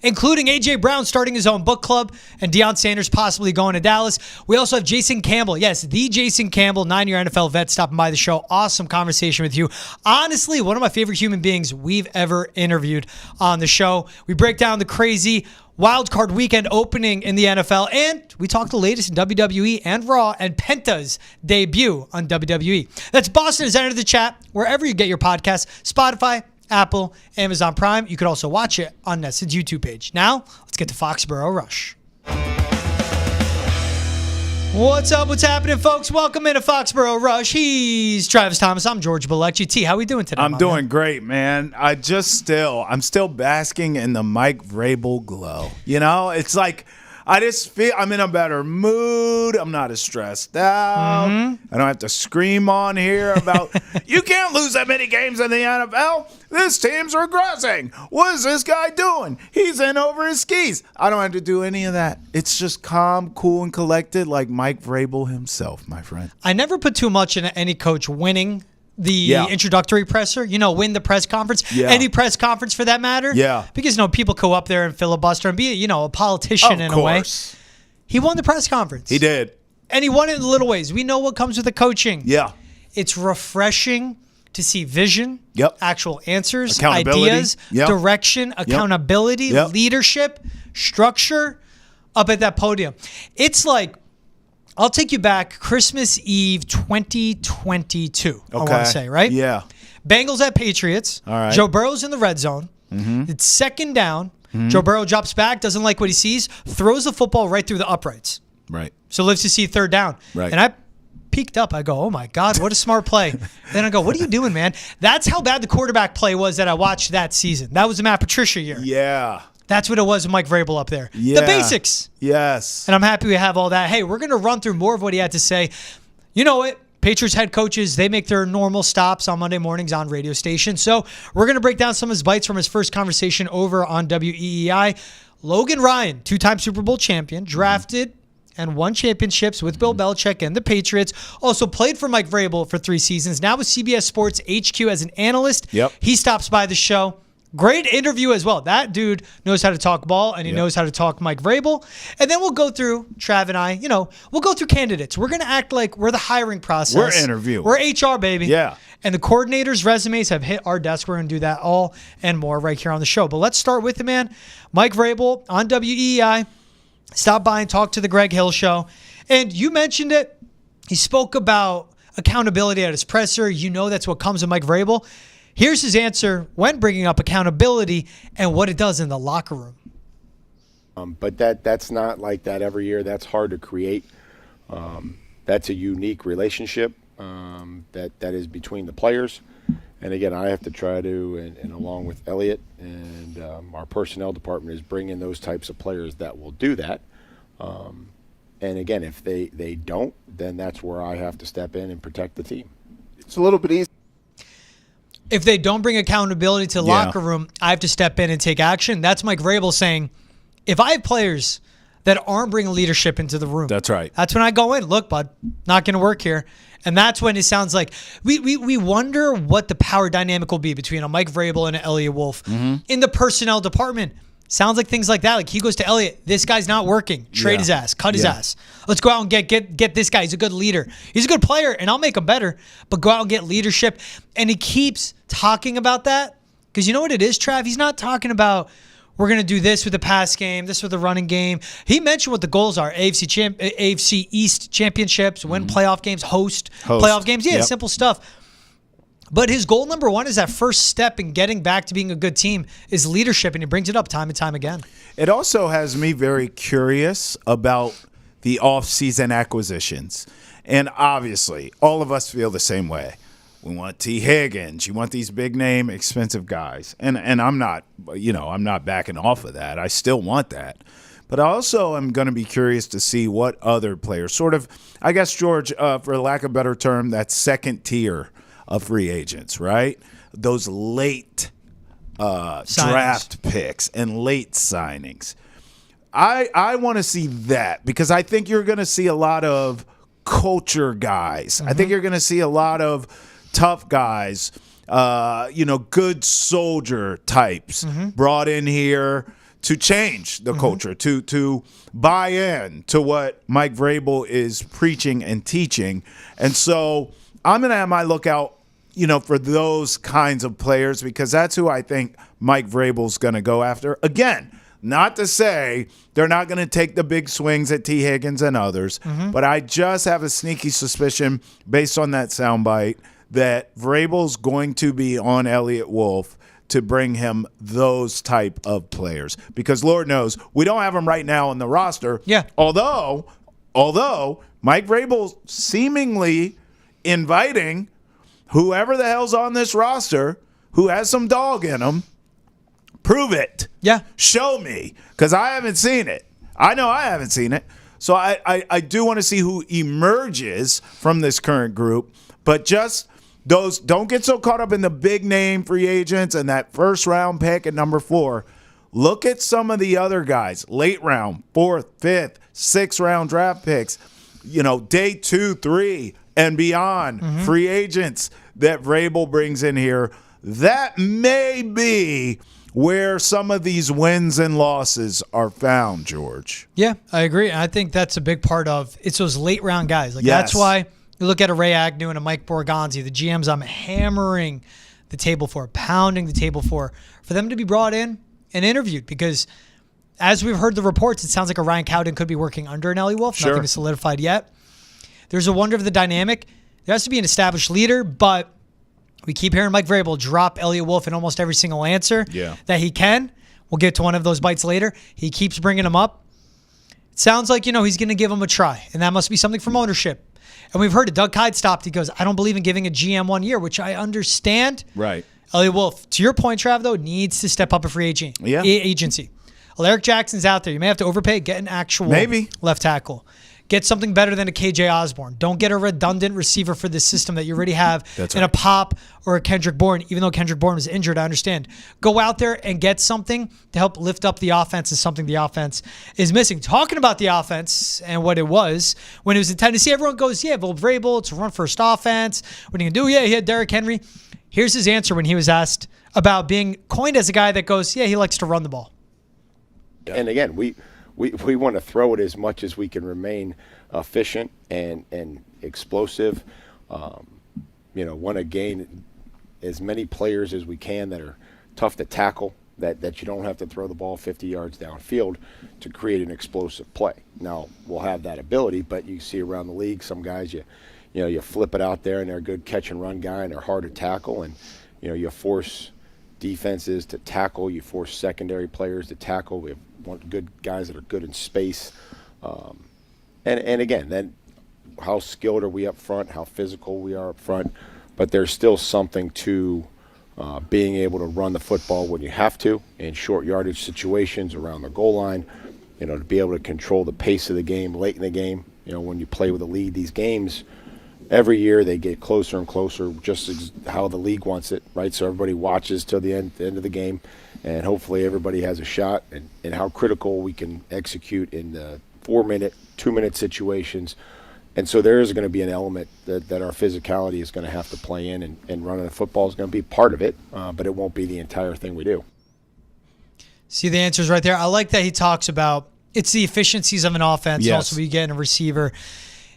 including A.J. Brown starting his own book club and Deion Sanders possibly going to Dallas. We also have Jason Campbell. Yes, the Jason Campbell, 9-year NFL vet, stopping by the show. Awesome conversation with you. Honestly, one of my favorite human beings we've ever interviewed on the show. We break down the crazy Wild Card Weekend opening in the NFL, and we talk the latest in WWE and Raw and Penta's debut on WWE. That's Boston has entered the chat wherever you get your podcasts, Spotify, Apple, Amazon Prime. You could also watch it on Nested's YouTube page. Now, let's get to Foxborough Rush. What's up? What's happening, folks? Welcome into Foxborough Rush. He's Travis Thomas. I'm George Balekji. T, how we doing today? I'm doing great, man. I'm still basking in the Mike Vrabel glow. You know, it's like I just feel I'm in a better mood. I'm not as stressed out. I don't have to scream on here about you can't lose that many games in the NFL. This team's regressing. What is this guy doing? He's in over his skis. I don't have to do any of that. It's just calm, cool, and collected like Mike Vrabel himself, my friend. I never put too much into any coach winning the introductory presser, win the press conference, any press conference for that matter. Yeah. Because, people go up there and filibuster and be, a politician in a way. He won the press conference. He did. And he won it in little ways. We know what comes with the coaching. Yeah. It's refreshing to see vision, actual answers, accountability, ideas, direction, accountability, leadership, structure up at that podium. It's like, I'll take you back Christmas Eve 2022, I want to say, right? Yeah. Bengals at Patriots. All right. Joe Burrow's in the red zone. It's second down. Joe Burrow drops back, doesn't like what he sees, throws the football right through the uprights. Right. So lives to see third down. Right. And I peeked up. I go, oh, my God, what a smart play. Then I go, what are you doing, man? That's how bad the quarterback play was that I watched that season. That was the Matt Patricia year. Yeah. That's what it was with Mike Vrabel up there. Yeah. The basics. Yes. And I'm happy we have all that. Hey, we're going to run through more of what he had to say. You know what? Patriots head coaches, they make their normal stops on Monday mornings on radio stations. So we're going to break down some of his bites from his first conversation over on WEEI. Logan Ryan, two-time Super Bowl champion, drafted and won championships with Bill Belichick and the Patriots. Also played for Mike Vrabel for 3 seasons. Now with CBS Sports HQ as an analyst. Yep. He stops by the show. Great interview as well. That dude knows how to talk ball, and he knows how to talk Mike Vrabel. And then we'll go through, Trav and I, we'll go through candidates. We're going to act like we're the hiring process. We're interviewing. We're HR, baby. Yeah. And the coordinators' resumes have hit our desk. We're going to do that all and more right here on the show. But let's start with the man, Mike Vrabel on WEI. Stop by and talk to the Greg Hill Show. And you mentioned it. He spoke about accountability at his presser. That's what comes with Mike Vrabel. Here's his answer when bringing up accountability and what it does in the locker room. But that's not like that every year. That's hard to create. That's a unique relationship that is between the players. And again, I have to try to, and along with Elliot and our personnel department, is bring in those types of players that will do that. And again, if they don't, then that's where I have to step in and protect the team. It's a little bit easy. If they don't bring accountability to the locker room, I have to step in and take action. That's Mike Vrabel saying, if I have players that aren't bringing leadership into the room, that's right. That's when I go in. Look, bud, not going to work here. And that's when it sounds like we wonder what the power dynamic will be between a Mike Vrabel and an Elliot Wolf in the personnel department. Sounds like things like that. Like he goes to Elliot, this guy's not working. Trade his ass. Cut his ass. Let's go out and get this guy. He's a good leader. He's a good player, and I'll make him better. But go out and get leadership. And he keeps talking about that because you know what it is, Trav? He's not talking about we're going to do this with the pass game, this with the running game. He mentioned what the goals are. AFC East championships, win playoff games, host playoff games. Yeah, simple stuff. But his goal number one is that first step in getting back to being a good team is leadership, and he brings it up time and time again. It also has me very curious about the off-season acquisitions. And obviously, all of us feel the same way. We want T. Higgins. You want these big-name, expensive guys. And I'm not, I'm not backing off of that. I still want that. But I also am going to be curious to see what other players, sort of, I guess, George, for lack of a better term, that second tier of free agents, right? Those late draft picks and late signings. I want to see that because I think you're going to see a lot of culture guys. I think you're going to see a lot of tough guys, good soldier types brought in here to change the culture, to buy in to what Mike Vrabel is preaching and teaching. And so I'm going to have my lookout, for those kinds of players, because that's who I think Mike Vrabel's going to go after. Again, not to say they're not going to take the big swings at T. Higgins and others, but I just have a sneaky suspicion based on that soundbite that Vrabel's going to be on Elliott Wolf to bring him those type of players. Because Lord knows, we don't have them right now on the roster. Yeah. Although Mike Vrabel's seemingly inviting whoever the hell's on this roster who has some dog in them, prove it. Yeah. Show me, because I haven't seen it. I know I haven't seen it. So I do want to see who emerges from this current group, but just those, don't get so caught up in the big name free agents and that first round pick at number 4. Look at some of the other guys, late round, 4th, 5th, 6th round draft picks, day 2, 3, and beyond, free agents that Vrabel brings in here. That may be where some of these wins and losses are found, George. Yeah, I agree. I think that's a big part of it's those late round guys. That's why you look at a Ray Agnew and a Mike Borgonzi, the GMs I'm hammering the table for, pounding the table for them to be brought in and interviewed, because as we've heard the reports, it sounds like a Ryan Cowden could be working under an Elliott Wolf. Sure. Nothing is solidified yet. There's a wonder of the dynamic. There has to be an established leader, but we keep hearing Mike Vrabel drop Elliott Wolf in almost every single answer that he can. We'll get to one of those bites later. He keeps bringing him up. It sounds like, he's going to give him a try, and that must be something from ownership. And we've heard it. Doug Kyde stopped. He goes, I don't believe in giving a GM 1 year, which I understand. Right. Elliott Wolf, to your point, Trav, though, needs to step up a free agency. Alaric Jackson's out there. You may have to overpay, get an actual left tackle. Get something better than a KJ Osborne. Don't get a redundant receiver for the system that you already have a Pop or a Kendrick Bourne. Even though Kendrick Bourne was injured, I understand. Go out there and get something to help lift up the offense is something the offense is missing. Talking about the offense and what it was when it was in Tennessee, everyone goes, Vrabel, it's a run-first offense. What are you going to do? Yeah, he had Derrick Henry. Here's his answer when he was asked about being coined as a guy that goes, he likes to run the ball. And again, we want to throw it as much as we can remain efficient and explosive. Want to gain as many players as we can that are tough to tackle, that you don't have to throw the ball 50 yards downfield to create an explosive play. Now, we'll have that ability, but you see around the league, some guys, you flip it out there and they're a good catch and run guy and they're hard to tackle, and you force defenses to tackle, you force secondary players to tackle. We want good guys that are good in space. And again, then how skilled are we up front, how physical we are up front, but there's still something to being able to run the football when you have to in short yardage situations around the goal line, to be able to control the pace of the game late in the game. When you play with a lead, these games, every year they get closer and closer, just as how the league wants it, right? So everybody watches till the end of the game, and hopefully everybody has a shot, and how critical we can execute in the 4-minute, 2-minute situations. And so there is going to be an element that our physicality is going to have to play in, and running the football is going to be part of it, but it won't be the entire thing we do. See the answers right there. I like that he talks about it's the efficiencies of an offense, and also we get in a receiver.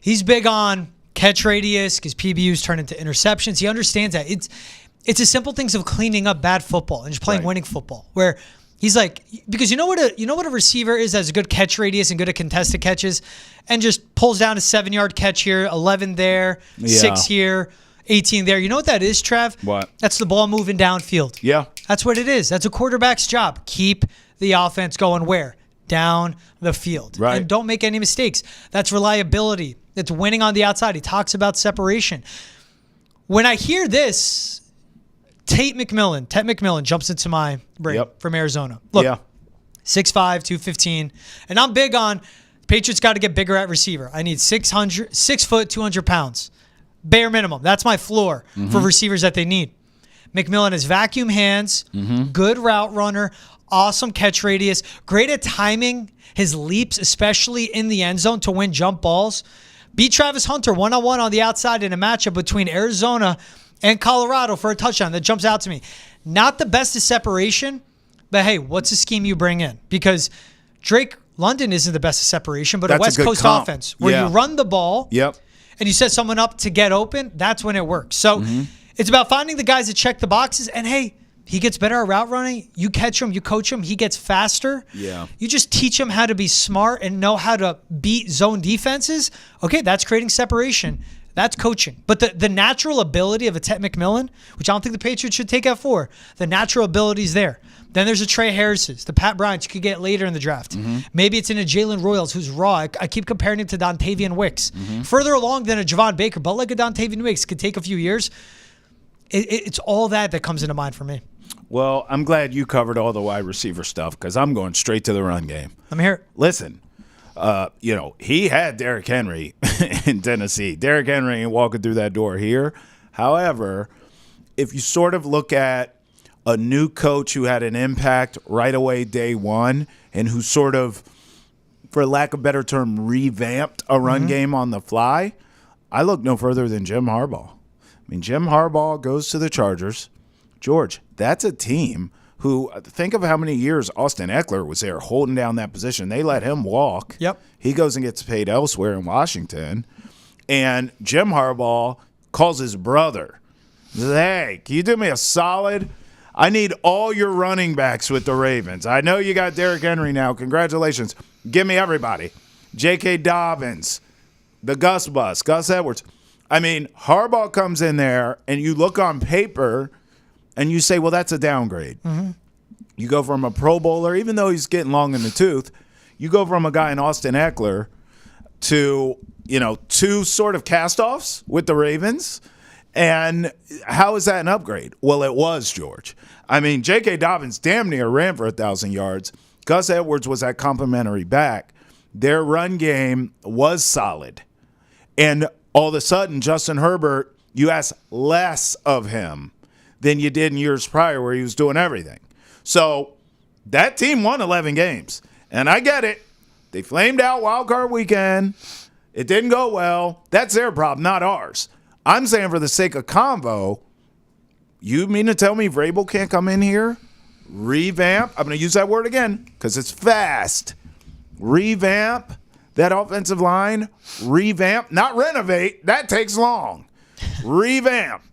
He's big on catch radius because PBUs turn into interceptions. He understands that. It's the simple things of cleaning up bad football and just playing winning football, where he's like, because you know what a receiver is, has a good catch radius and good at contested catches, and just pulls down a 7-yard catch here, 11 there, 6 here, 18 there. You know what that is, Trev? What? That's the ball moving downfield. Yeah. That's what it is. That's a quarterback's job. Keep the offense going where? Down the field. Right. And don't make any mistakes. That's reliability. It's winning on the outside. He talks about separation. When I hear this, Tate McMillan jumps into my brain from Arizona. Look, 6'5", 215. And I'm big on Patriots got to get bigger at receiver. I need 6 foot, 200 pounds. Bare minimum. That's my floor for receivers that they need. McMillan has vacuum hands, good route runner, awesome catch radius, great at timing his leaps, especially in the end zone to win jump balls. Beat Travis Hunter one-on-one on the outside in a matchup between Arizona and Colorado for a touchdown. That jumps out to me. Not the best of separation, But hey, what's the scheme you bring in? Because Drake London isn't the best of separation, but That's a West a good Coast comp. offense where Yeah. you run the ball Yep. and you set someone up to get open, that's when it works. So it's about finding the guys that check the boxes. And hey, he gets better at route running. You catch him, you coach him, he gets faster. Yeah. You just teach him how to be smart and know how to beat zone defenses. Okay, that's creating separation. That's coaching. But the natural ability of a Ted McMillan, which I don't think the Patriots should take F4, the natural ability is there. Then there's a Trey Harris's, the Pat Bryants you could get later in the draft. Maybe it's in a Jalen Royals who's raw. I keep comparing him to Dontavian Wicks. Further along than a Javon Baker, but like a Dontavian Wicks could take a few years. It's all that comes into mind for me. Well, I'm glad you covered all the wide receiver stuff because I'm going straight to the run game. I'm here. Listen, he had Derrick Henry in Tennessee. Derrick Henry ain't walking through that door here. However, if you sort of look at a new coach who had an impact right away day one and who sort of, for lack of a better term, revamped a run game on the fly, I look no further than Jim Harbaugh. I mean, Jim Harbaugh goes to the Chargers. George, that's a team who, think of how many years Austin Eckler was there holding down that position. They let him walk. Yep. He goes and gets paid elsewhere in Washington. And Jim Harbaugh calls his brother. Says, hey, can you do me a solid? I need all your running backs with the Ravens. I know you got Derrick Henry now. Congratulations. Give me everybody. J.K. Dobbins, the Gus Bus, Gus Edwards. I mean, Harbaugh comes in there, and you look on paper, and you say, well, that's a downgrade. You go from a Pro Bowler, even though he's getting long in the tooth, you go from a guy in Austin Eckler to, two sort of cast-offs with the Ravens. And how is that an upgrade? Well, it was, George. I mean, J.K. Dobbins damn near ran for 1,000 yards. Gus Edwards was that complimentary back. Their run game was solid. And all of a sudden, Justin Herbert, you ask less of him than you did in years prior where he was doing everything. So that team won 11 games. And I get it. They flamed out wild card weekend. It didn't go well. That's their problem, not ours. I'm saying for the sake of convo, you mean to tell me Vrabel can't come in here, revamp? I'm going to use that word again because it's fast. Revamp that offensive line. Revamp, not renovate. That takes long. Revamp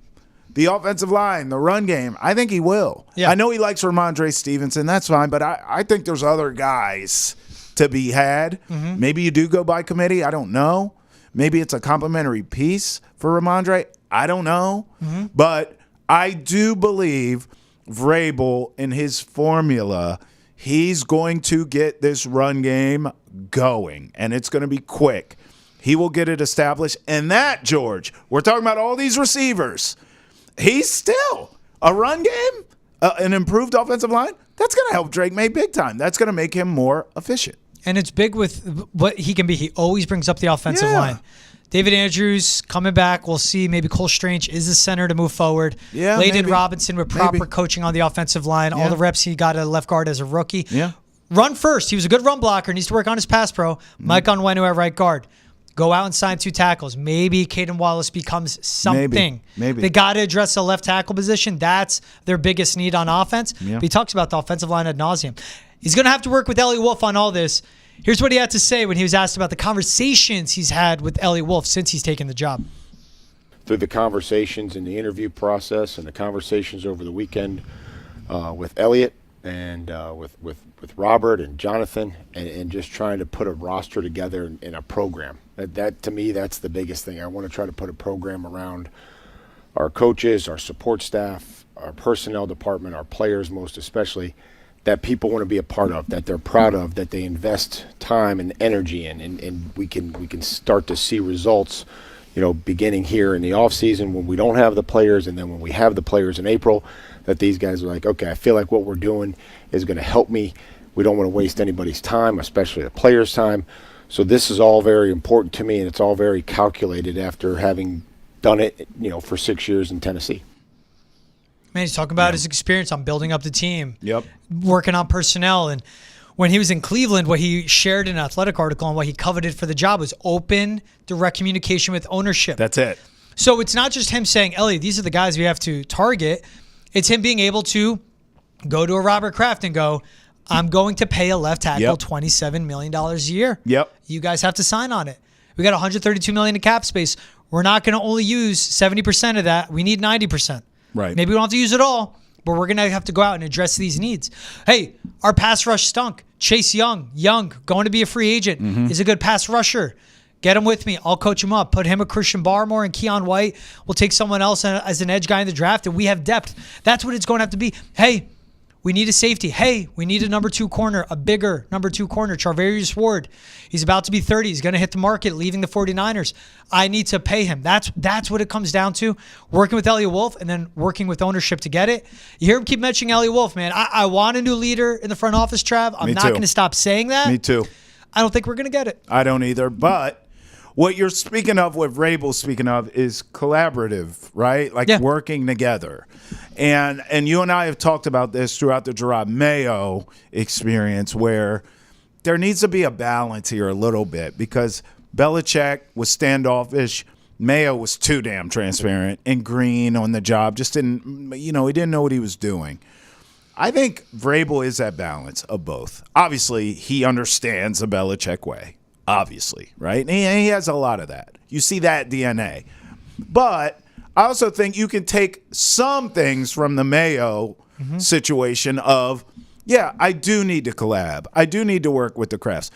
the offensive line, the run game. I think he will. Yeah. I know he likes Ramondre Stevenson. That's fine, but I think there's other guys to be had. Maybe you do go by committee. I don't know. Maybe it's a complimentary piece for Ramondre. I don't know. But I do believe Vrabel in his formula, he's going to get this run game going, and it's going to be quick. He will get it established. And that, George, we're talking about all these receivers. He's still a run game, an improved offensive line. That's going to help Drake May big time. That's going to make him more efficient. And it's big with what he can be. He always brings up the offensive line. David Andrews coming back. We'll see. Maybe Cole Strange is the center to move forward. Yeah, Layden maybe. Robinson with proper coaching on the offensive line. All the reps he got at left guard as a rookie. Yeah. Run first. He was a good run blocker. Needs to work on his pass pro. Mike Onwenu at right guard. Go out and sign 2 tackles. Maybe Caden Wallace becomes something. Maybe. They got to address the left tackle position. That's their biggest need on offense. Yeah. But he talks about the offensive line ad nauseum. He's going to have to work with Elliott Wolf on all this. Here's what he had to say when he was asked about the conversations he's had with Elliott Wolf since he's taken the job. Through the conversations in the interview process and the conversations over the weekend with Elliott and with Robert and Jonathan and just trying to put a roster together in a program. That to me, that's the biggest thing. I want to try to put a program around our coaches, our support staff, our personnel department, our players most especially, that people want to be a part of, that they're proud of, that they invest time and energy in, and we can start to see results, beginning here in the off season when we don't have the players, and then when we have the players in April, that these guys are like, okay, I feel like what we're doing is going to help me. We don't want to waste anybody's time, especially the players' time. So this is all very important to me, and it's all very calculated after having done it, for 6 years in Tennessee. Man, he's talking about his experience on building up the team. Yep. Working on personnel. And when he was in Cleveland, what he shared in an athletic article and what he coveted for the job was open, direct communication with ownership. That's it. So it's not just him saying, Elliot, these are the guys we have to target. It's him being able to go to a Robert Kraft and go, I'm going to pay a left tackle Yep. $27 million a year. Yep. You guys have to sign on it. We got $132 million in cap space. We're not going to only use 70% of that. We need 90%. Right. Maybe we don't have to use it all, but we're going to have to go out and address these needs. Hey, our pass rush stunk. Chase Young, going to be a free agent, is a good pass rusher. Get him with me. I'll coach him up. Put him with Christian Barmore and Keon White. We'll take someone else as an edge guy in the draft, and we have depth. That's what it's going to have to be. Hey, we need a safety. Hey, we need a number 2 corner, a bigger number 2 corner. Charvarius Ward. He's about to be 30. He's going to hit the market, leaving the 49ers. I need to pay him. That's what it comes down to. Working with Elliot Wolf and then working with ownership to get it. You hear him keep mentioning Elliot Wolf, man. I want a new leader in the front office, Trav. I'm not going to stop saying that. Me too. I don't think we're going to get it. I don't either. But what you're speaking of, what Vrabel's speaking of, is collaborative, right? Like working together. And you and I have talked about this throughout the Gerard Mayo experience, where there needs to be a balance here a little bit, because Belichick was standoffish. Mayo was too damn transparent, and Green on the job just didn't, he didn't know what he was doing. I think Vrabel is that balance of both. Obviously, he understands the Belichick way. Obviously, right? And he has a lot of that. You see that DNA. But I also think you can take some things from the Mayo situation of, I do need to collab. I do need to work with the Crafts.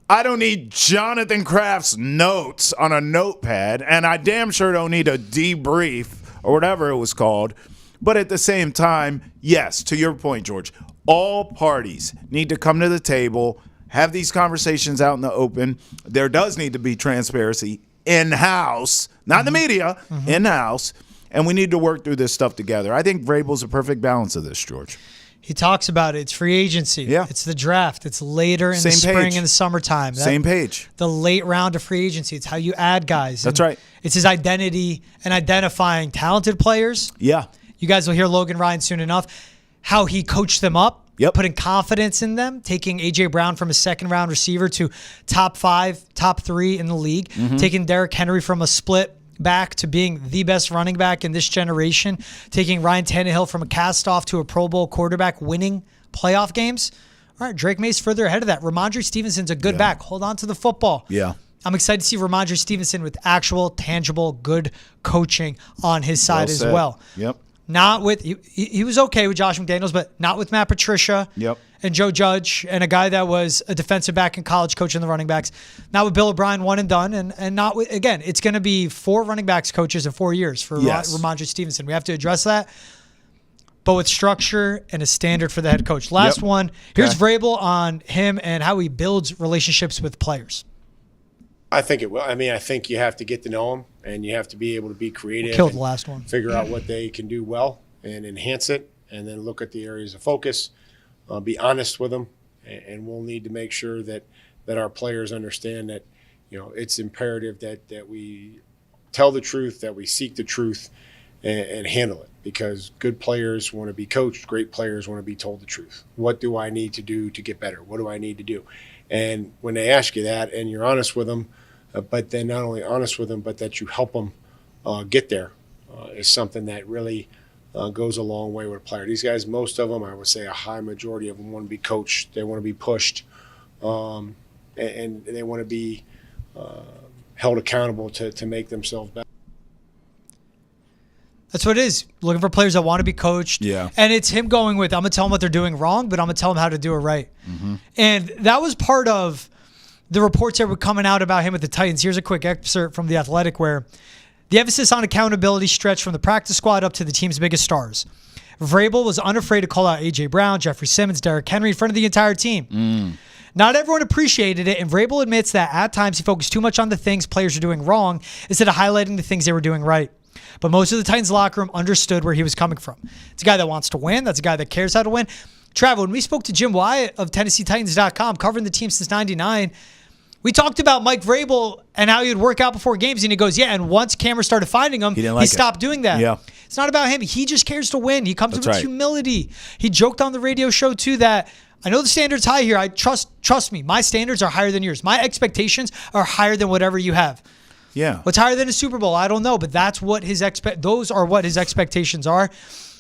I don't need Jonathan Kraft's notes on a notepad, and I damn sure don't need a debrief or whatever it was called. But at the same time, yes, to your point, George, all parties need to come to the table, have these conversations out in the open. There does need to be transparency in-house, not the media, in-house, and we need to work through this stuff together. I think Vrabel's a perfect balance of this, George. He talks about it. It's free agency. Yeah. It's the draft. It's later in the spring and the summertime. Same page. The late round of free agency. It's how you add guys. That's right. It's his identity and identifying talented players. Yeah. You guys will hear Logan Ryan soon enough. How he coached them up. Yep. Putting confidence in them. Taking A.J. Brown from a second-round receiver to top 5, top 3 in the league. Taking Derrick Henry from a split back to being the best running back in this generation, taking Ryan Tannehill from a cast-off to a Pro Bowl quarterback, winning playoff games. All right, Drake May's further ahead of that. Ramondre Stevenson's a good back. Hold on to the football. Yeah. I'm excited to see Ramondre Stevenson with actual, tangible, good coaching on his side as well. Yep. Not with he was okay with Josh McDaniels, but not with Matt Patricia and Joe Judge and a guy that was a defensive back in college coaching the running backs. Not with Bill O'Brien, one and done, and not with, again, it's going to be 4 running backs coaches in 4 years for Ramondre Stevenson. We have to address that, but with structure and a standard for the head coach. Last one. Here's Vrabel on him and how he builds relationships with players. I think it will. I mean, I think you have to get to know them, and you have to be able to be creative. Killed the last one. Figure out what they can do well and enhance it, and then look at the areas of focus. Be honest with them, and we'll need to make sure that our players understand that, it's imperative that we tell the truth, that we seek the truth, and handle it. Because good players want to be coached, great players want to be told the truth. What do I need to do to get better? What do I need to do? And when they ask you that, and you're honest with them, but then not only honest with them, but that you help them get there, is something that really goes a long way with a player. These guys, most of them, I would say a high majority of them want to be coached. They want to be pushed, and they want to be held accountable to make themselves better. That's what it is. Looking for players that want to be coached. Yeah. And it's him going with, I'm going to tell them what they're doing wrong, but I'm going to tell them how to do it right. And that was part of the reports that were coming out about him with the Titans. Here's a quick excerpt from The Athletic where the emphasis on accountability stretched from the practice squad up to the team's biggest stars. Vrabel was unafraid to call out A.J. Brown, Jeffrey Simmons, Derrick Henry in front of the entire team. Not everyone appreciated it, and Vrabel admits that at times he focused too much on the things players are doing wrong instead of highlighting the things they were doing right. But most of the Titans locker room understood where he was coming from. It's a guy that wants to win. That's a guy that cares how to win. Trav, when we spoke to Jim Wyatt of TennesseeTitans.com, covering the team since '99, we talked about Mike Vrabel and how he would work out before games, and he goes, and once cameras started finding him, he stopped doing that. Yeah. It's not about him. He just cares to win. He comes with humility. He joked on the radio show, too, that I know the standard's high here. I trust me. My standards are higher than yours. My expectations are higher than whatever you have. Yeah. What's higher than a Super Bowl? I don't know, but that's what those are what his expectations are.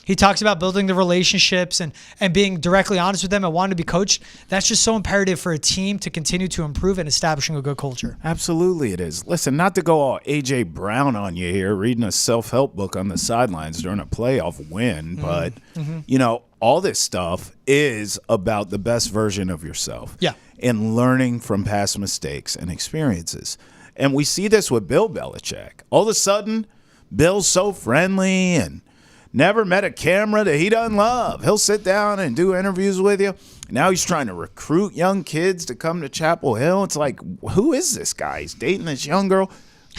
He talks about building the relationships and being directly honest with them and wanting to be coached. That's just so imperative for a team to continue to improve and establishing a good culture. Absolutely it is. Listen, not to go all A.J. Brown on you here, reading a self-help book on the sidelines during a playoff win, but, all this stuff is about the best version of yourself. Yeah. And learning from past mistakes and experiences. And we see this with Bill Belichick. All of a sudden, Bill's so friendly and never met a camera that he doesn't love. He'll sit down and do interviews with you. Now he's trying to recruit young kids to come to Chapel Hill. It's like, who is this guy? He's dating this young girl.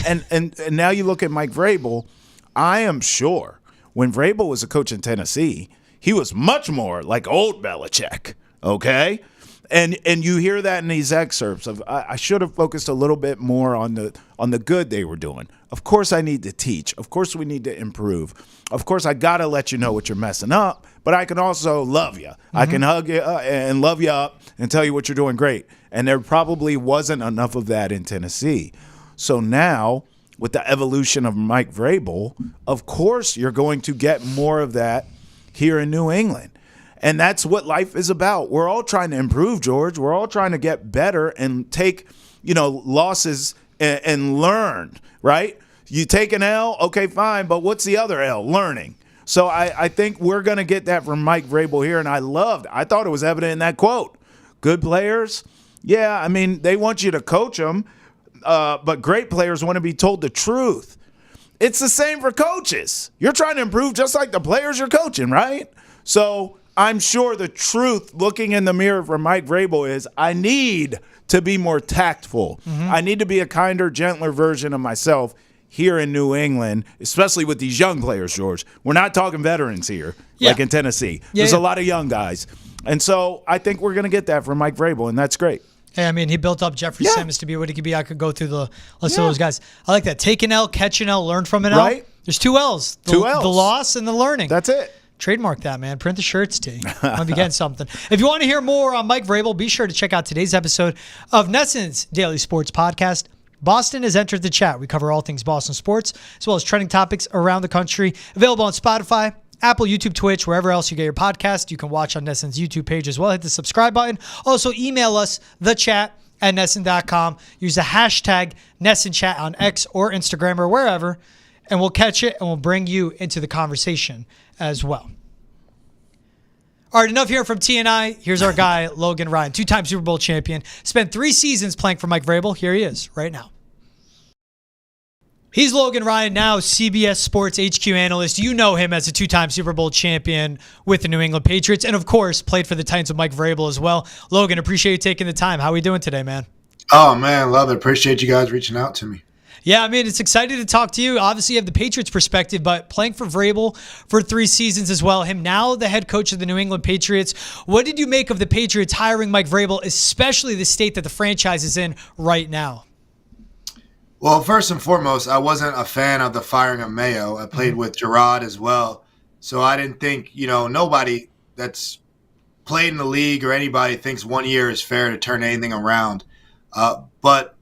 And now you look at Mike Vrabel. I am sure when Vrabel was a coach in Tennessee, he was much more like old Belichick, okay? And you hear that in these excerpts of I should have focused a little bit more on the good they were doing. Of course I need to teach. Of course we need to improve. Of course I got to let you know what you're messing up, but I can also love you. Mm-hmm. I can hug you and love you up and tell you what you're doing great. And there probably wasn't enough of that in Tennessee. So now with the evolution of Mike Vrabel, of course you're going to get more of that here in New England. And that's what life is about. We're all trying to improve, George. We're all trying to get better and take, losses and learn, right? You take an L, okay, fine, but what's the other L? Learning. So I think we're going to get that from Mike Vrabel here, and I thought it was evident in that quote. Good players, yeah, I mean, they want you to coach them, but great players want to be told the truth. It's the same for coaches. You're trying to improve just like the players you're coaching, right? So I'm sure the truth looking in the mirror for Mike Vrabel is I need to be more tactful. Mm-hmm. I need to be a kinder, gentler version of myself here in New England, especially with these young players, George. We're not talking veterans here like in Tennessee. There's a lot of young guys. And so I think we're going to get that from Mike Vrabel, and that's great. Hey, I mean, he built up Jeffrey Simmons to be what he could be. I could go through the list of those guys. I like that. Take an L, catch an L, learn from an L. Right. There's two L's. The loss and the learning. That's it. Trademark that, man. Print the shirts, T. I'll be getting something. If you want to hear more on Mike Vrabel, be sure to check out today's episode of Nesson's Daily Sports Podcast. Boston has entered the chat. We cover all things Boston sports, as well as trending topics around the country. Available on Spotify, Apple, YouTube, Twitch, wherever else you get your podcast. You can watch on Nesson's YouTube page as well. Hit the subscribe button. Also, email us, thechat@nesson.com. Use the hashtag NessonChat on X or Instagram or wherever, and we'll catch it and we'll bring you into the conversation as well. All right, enough here from T&I. Here's our guy, Logan Ryan, two-time Super Bowl champion. Spent 3 seasons playing for Mike Vrabel. Here he is right now. He's Logan Ryan, now CBS Sports HQ analyst. You know him as a 2-time Super Bowl champion with the New England Patriots, and of course, played for the Titans with Mike Vrabel as well. Logan, appreciate you taking the time. How are we doing today, man? Oh, man, love it. Appreciate you guys reaching out to me. Yeah, I mean, it's exciting to talk to you. Obviously, you have the Patriots perspective, but playing for Vrabel for 3 seasons as well. Him now the head coach of the New England Patriots. What did you make of the Patriots hiring Mike Vrabel, especially the state that the franchise is in right now? Well, first and foremost, I wasn't a fan of the firing of Mayo. I played with Gerard as well. So I didn't think, nobody that's played in the league or anybody thinks 1 year is fair to turn anything around. But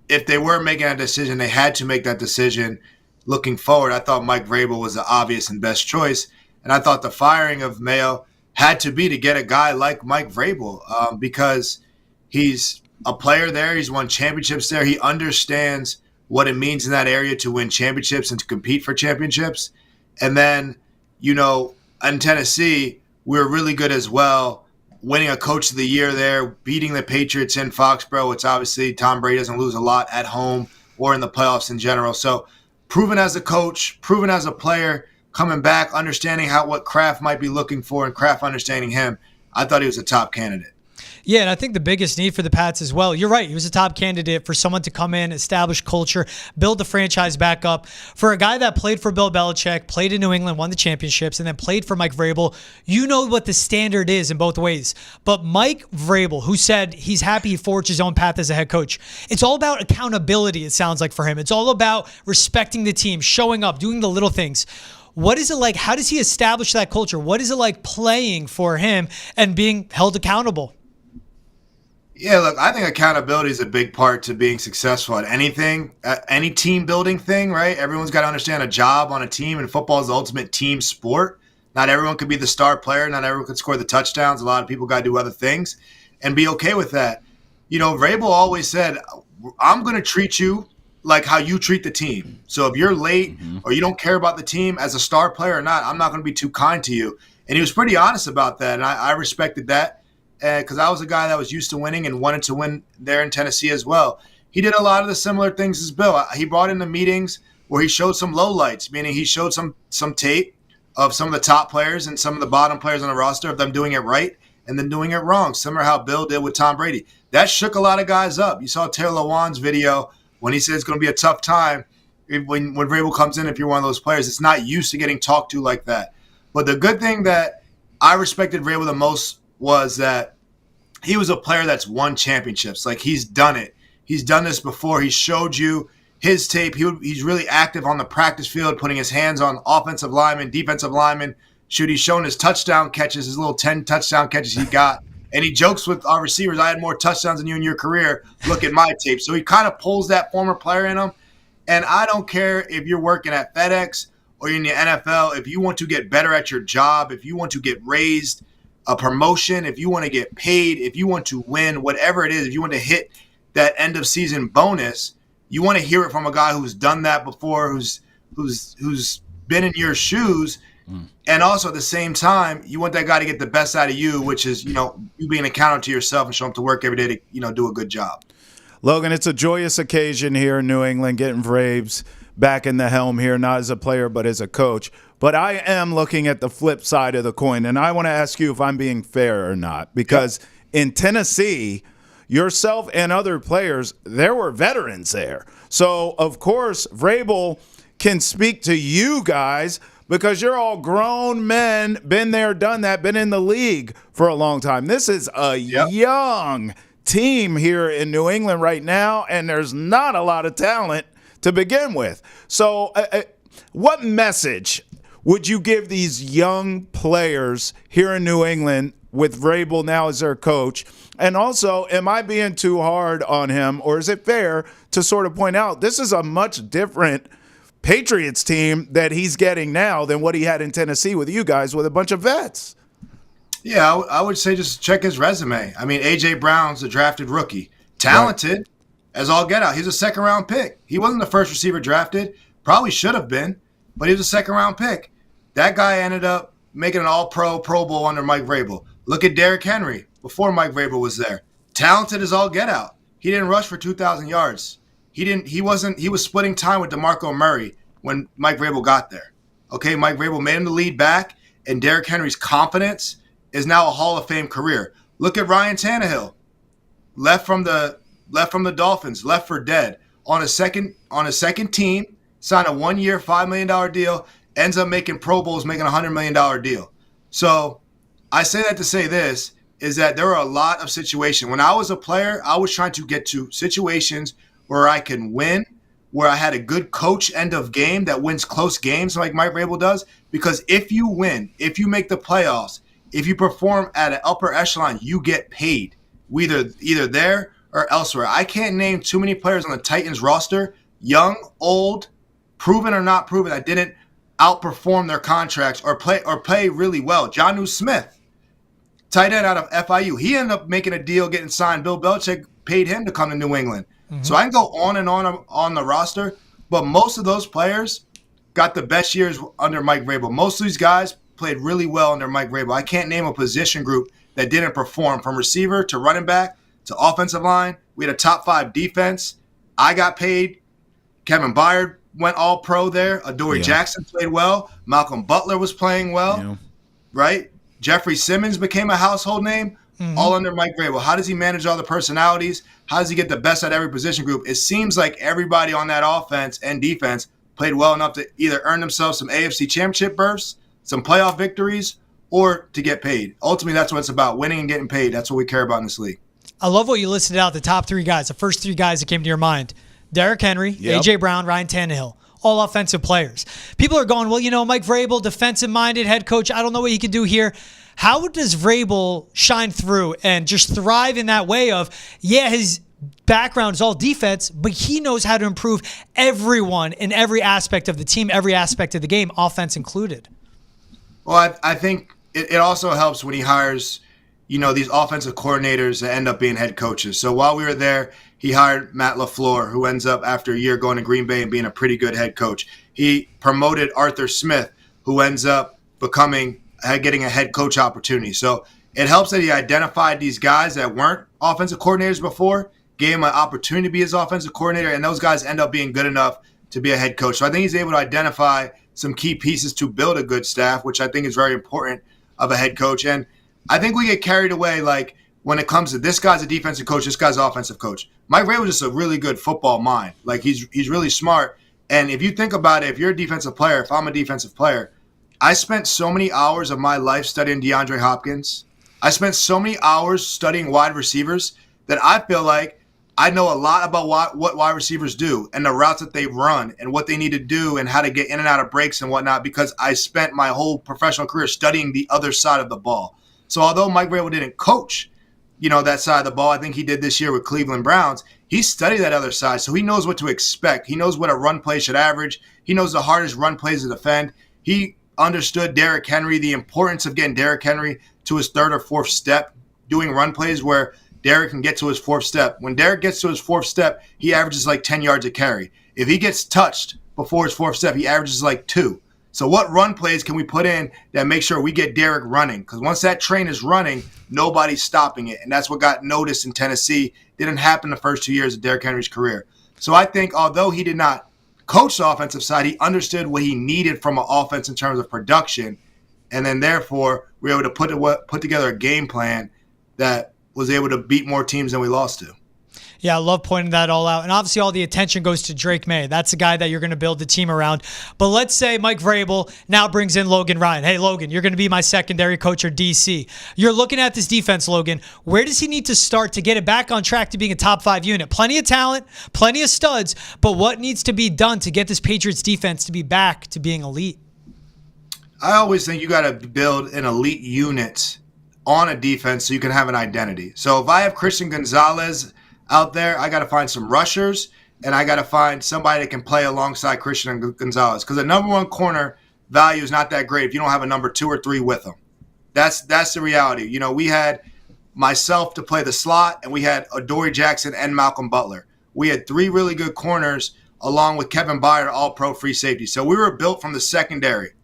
if they were making a decision, they had to make that decision looking forward. I thought Mike Vrabel was the obvious and best choice. And I thought the firing of Mayo had to be to get a guy like Mike Vrabel because he's a player there. He's won championships there. He understands what it means in that area to win championships and to compete for championships. And then, in Tennessee, we were really good as well, winning a coach of the year there, beating the Patriots in Foxborough, which obviously Tom Brady doesn't lose a lot at home or in the playoffs in general. So proven as a coach, proven as a player, coming back, understanding what Kraft might be looking for and Kraft understanding him, I thought he was a top candidate. Yeah, and I think the biggest need for the Pats as well. You're right. He was a top candidate for someone to come in, establish culture, build the franchise back up. For a guy that played for Bill Belichick, played in New England, won the championships, and then played for Mike Vrabel, you know what the standard is in both ways. But Mike Vrabel, who said he's happy he forged his own path as a head coach, it's all about accountability, it sounds like, for him. It's all about respecting the team, showing up, doing the little things. What is it like? How does he establish that culture? What is it like playing for him and being held accountable? Yeah, look, I think accountability is a big part to being successful at anything, any team building thing, right? Everyone's got to understand a job on a team, and football is the ultimate team sport. Not everyone could be the star player. Not everyone could score the touchdowns. A lot of people got to do other things and be okay with that. Vrabel always said, I'm going to treat you like how you treat the team. So if you're late or you don't care about the team as a star player or not, I'm not going to be too kind to you. And he was pretty honest about that, and I respected that because I was a guy that was used to winning and wanted to win there in Tennessee as well. He did a lot of the similar things as Bill. He brought in the meetings where he showed some lowlights, meaning he showed some tape of some of the top players and some of the bottom players on the roster of them doing it right and then doing it wrong, similar to how Bill did with Tom Brady. That shook a lot of guys up. You saw Taylor Lewan's video when he said it's going to be a tough time when Vrabel comes in if you're one of those players. It's not used to getting talked to like that. But the good thing that I respected Vrabel the most was that he was a player that's won championships. Like, he's done it. He's done this before. He showed you his tape. He's really active on the practice field, putting his hands on offensive linemen, defensive linemen. He's shown his touchdown catches, his little 10 touchdown catches he got. And he jokes with our receivers, I had more touchdowns than you in your career. Look at my tape. So he kind of pulls that former player in him. And I don't care if you're working at FedEx or you're in the NFL, if you want to get better at your job, if you want to get raised, a promotion, if you want to get paid, if you want to win, whatever it is, if you want to hit that end of season bonus, you want to hear it from a guy who's done that before, who's been in your shoes. And also at the same time, you want that guy to get the best out of you, which is, you being accountable to yourself and showing up to work every day to, do a good job. Logan, it's a joyous occasion here in New England, getting Vrabes back in the helm here, not as a player but as a coach. But I am looking at the flip side of the coin, and I want to ask you if I'm being fair or not. Because in Tennessee, yourself and other players, there were veterans there. So, of course, Vrabel can speak to you guys because you're all grown men, been there, done that, been in the league for a long time. This is a young team here in New England right now, and there's not a lot of talent to begin with. So what message would you give these young players here in New England with Vrabel now as their coach? And also, am I being too hard on him, or is it fair to sort of point out this is a much different Patriots team that he's getting now than what he had in Tennessee with you guys with a bunch of vets? Yeah, I would say just check his resume. I mean, A.J. Brown's a drafted rookie. Talented as all get out. He's a second-round pick. He wasn't the first receiver drafted. Probably should have been, but he was a second-round pick. That guy ended up making an all-pro, Pro Bowl under Mike Vrabel. Look at Derrick Henry before Mike Vrabel was there. Talented as all get out. He didn't rush for 2,000 yards. He was splitting time with DeMarco Murray when Mike Vrabel got there. Okay, Mike Vrabel made him the lead back, and Derrick Henry's confidence is now a Hall of Fame career. Look at Ryan Tannehill. Left from the Dolphins, left for dead. On a second team, signed a 1-year, $5 million deal, ends up making Pro Bowls, making a $100 million deal. So I say that to say this, is that there are a lot of situations. When I was a player, I was trying to get to situations where I can win, where I had a good coach end of game that wins close games like Mike Vrabel does. Because if you win, if you make the playoffs, if you perform at an upper echelon, you get paid, either there or elsewhere. I can't name too many players on the Titans roster, young, old, proven or not proven, that didn't outperform their contracts or play really well. Jonnu Smith, tight end out of FIU. He ended up making a deal, getting signed. Bill Belichick paid him to come to New England. Mm-hmm. So I can go on and on the roster, but most of those players got the best years under Mike Vrabel. Most of these guys played really well under Mike Vrabel. I can't name a position group that didn't perform, from receiver to running back to offensive line. We had a top 5 defense. I got paid. Kevin Byard went all pro there. Adoree Jackson played well. Malcolm Butler was playing well, right? Jeffrey Simmons became a household name, all under Mike Vrabel. How does he manage all the personalities? How does he get the best out of every position group? It seems like everybody on that offense and defense played well enough to either earn themselves some AFC championship berths, some playoff victories, or to get paid. Ultimately, that's what it's about, winning and getting paid. That's what we care about in this league. I love what you listed out, the top 3 guys, the first 3 guys that came to your mind. Derrick Henry, A.J. Brown, Ryan Tannehill, all offensive players. People are going, well, Mike Vrabel, defensive-minded head coach, I don't know what he can do here. How does Vrabel shine through and just thrive in that way of, his background is all defense, but he knows how to improve everyone in every aspect of the team, every aspect of the game, offense included? Well, I think it also helps when he hires, these offensive coordinators that end up being head coaches. So while we were there, he hired Matt LaFleur, who ends up after a year going to Green Bay and being a pretty good head coach. He promoted Arthur Smith, who ends up getting a head coach opportunity. So it helps that he identified these guys that weren't offensive coordinators before, gave him an opportunity to be his offensive coordinator, and those guys end up being good enough to be a head coach. So I think he's able to identify some key pieces to build a good staff, which I think is very important of a head coach. And I think we get carried away, like when it comes to this guy's a defensive coach, this guy's an offensive coach. Mike Vrabel is just a really good football mind. Like he's really smart. And if you think about it, if you're a defensive player, if I'm a defensive player, I spent so many hours of my life studying DeAndre Hopkins. I spent so many hours studying wide receivers that I feel like I know a lot about what wide receivers do and the routes that they run and what they need to do and how to get in and out of breaks and whatnot, because I spent my whole professional career studying the other side of the ball. So although Mike Vrabel didn't coach, that side of the ball, I think he did this year with Cleveland Browns, he studied that other side. So he knows what to expect. He knows what a run play should average. He knows the hardest run plays to defend. He understood Derrick Henry, the importance of getting Derrick Henry to his third or fourth step, doing run plays where Derrick can get to his fourth step. When Derrick gets to his fourth step, he averages like 10 yards a carry. If he gets touched before his fourth step, he averages like 2. So what run plays can we put in that make sure we get Derrick running? Because once that train is running, nobody's stopping it. And that's what got noticed in Tennessee. Didn't happen the first 2 years of Derrick Henry's career. So I think although he did not coach the offensive side, he understood what he needed from an offense in terms of production. And then therefore, we were able to put together a game plan that was able to beat more teams than we lost to. Yeah, I love pointing that all out. And obviously all the attention goes to Drake May. That's the guy that you're going to build the team around. But let's say Mike Vrabel now brings in Logan Ryan. Hey, Logan, you're going to be my secondary coach or DC. You're looking at this defense, Logan. Where does he need to start to get it back on track to being a top 5 unit? Plenty of talent, plenty of studs, but what needs to be done to get this Patriots defense to be back to being elite? I always think you got to build an elite unit on a defense so you can have an identity. So if I have Christian Gonzalez out there, I got to find some rushers, and I got to find somebody that can play alongside Christian Gonzalez, because the number one corner value is not that great if you don't have a number 2 or 3 with them. That's the reality. We had myself to play the slot, and we had Adoree Jackson and Malcolm Butler. We had 3 really good corners along with Kevin Byard, all-pro free safety. So we were built from the secondary,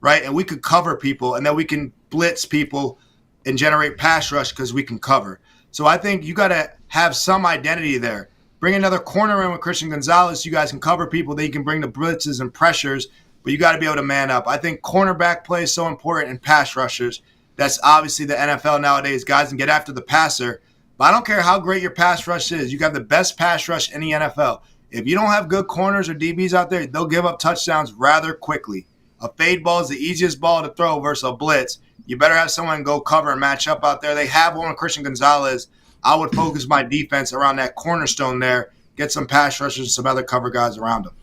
right? And we could cover people, and then we can blitz people and generate pass rush because we can cover. So I think you got to have some identity there. Bring another corner in with Christian Gonzalez so you guys can cover people. Then you can bring the blitzes and pressures, but you got to be able to man up. I think cornerback play is so important in pass rushers. That's obviously the NFL nowadays. Guys can get after the passer, but I don't care how great your pass rush is. You got the best pass rush in the NFL. If you don't have good corners or DBs out there, they'll give up touchdowns rather quickly. A fade ball is the easiest ball to throw versus a blitz. You better have someone go cover and match up out there. They have one with Christian Gonzalez. I would focus my defense around that cornerstone there, get some pass rushers and some other cover guys around them.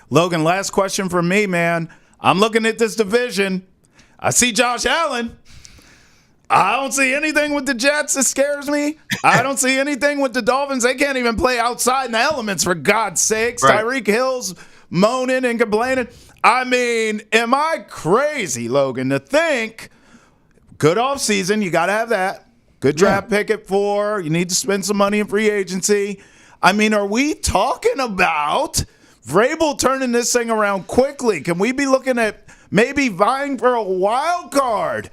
Logan, last question from me, man. I'm looking at this division. I see Josh Allen. I don't see anything with the Jets that scares me. I don't see anything with the Dolphins. They can't even play outside in the elements, for God's sakes. Right. Tyreek Hill's moaning and complaining. I mean, am I crazy, Logan, to think good offseason, you got to have that. Good draft pick at 4. You need to spend some money in free agency. I mean, are we talking about Vrabel turning this thing around quickly? Can we be looking at maybe vying for a wild card